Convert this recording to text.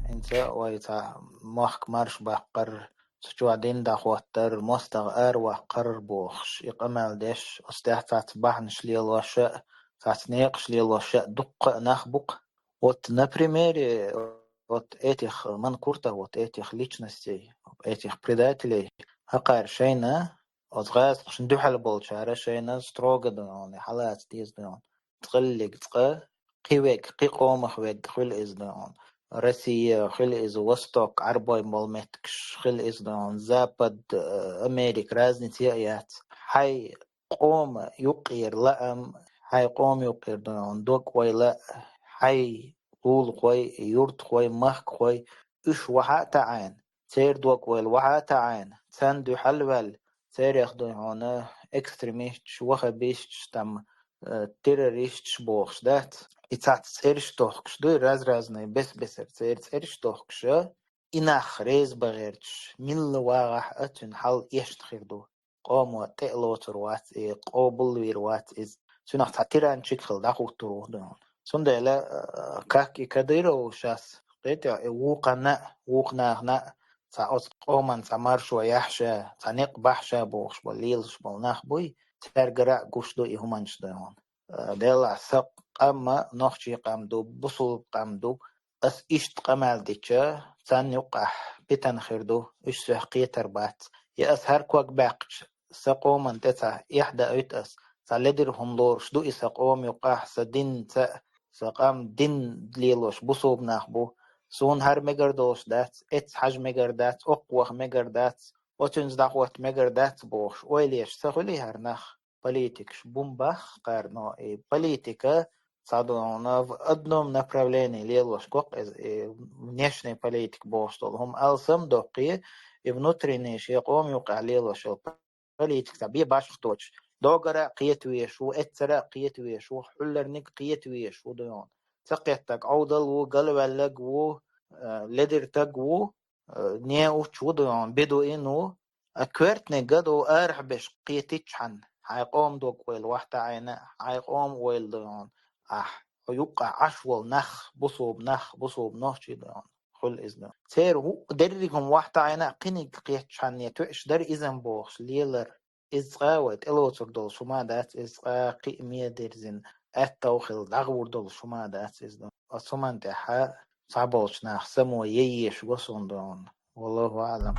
انت ويتا محك مرش بقر سجوادين دا خوتر مستغ وقر بوخش يقمل ديش استحتات بحن شليل وشاء تاتنيق شليل وشاء دق نخبق وات например вот этих манкурта вот этих личностей этих предателей هقار شينا وصغاس شندو حل بولشارة شينا строго دون حالات ديز دون تقلق تقى قيوك قي قومخ ويق خل إز دون روسيا خل إز وستوك عربي مولمتكش خل إز دون زابد أمريكا رازنتي آيات حي قوم يقير لأم حي قوم يقير دون دوك ويلا حي طول خوي يورت خوي مخ خوي إش وحا تعين تير دوك ويل وحا تعين تساندو حلوال تير يخدو هنا إكستريميست وخا بيش تم terrorist box dat itsat serish toxsh do razne bes serish toxsh inach rez bagerch min lawagh atun hal yesh khirdo qom wa telotor wat qobul wir wat is sunach tatiran chik khil da khutro do sundela kaki kadiro shas qeta wuqna sa os qoman samar shwa yahsha taniq bahsha box bolil shbal nakhboy ترجع قشدو إهمانش دهون دل سق أما نخشي قامدو بصل قامدو أس إشت قمال ديتشا سان يقع بيتن خيردو إش سحقية تربات يا أس هر كوك باقش سقو من تسع إحدى أيت أس سالدر هم لور شدو إسقوم يقع سدين سقام دين ليلوش بصوب ناخبو سون هر مجردوش دات إتس حج مجردات أقوى مجردات وتنز دعوت مجردات بوش ويليش سخلي هرنخ политикш бумбах карно и политика садуна в одном направлении лелош кок внешний политик бостол хум алсам доки и внутренний шеқом юqa лелош политик таби баш точ догара қиетвеш у этсара қиетвеш у хуллерник қиетвеш у дон сақеттак аудал у галваллаг у ледертаг у не учудон бедуину أكورتني قدو أرح بش قيتيتشحن حيقوم دوك ويل واحدة عينة حيقوم ويل دون يوقع عشوال نخ بصوب نوشي دون خل إذن سير هو دريكم واحدة عينة قينيك قيتشحن يتوئش در إذن بوخش ليلر إزغاوت إلوتر دول شما دات إزغا قيمية درزن أتوخل دغور دول شما دات إذن أصمان تحا صعبوش نخ سمو ييش وصون دون والله أعلم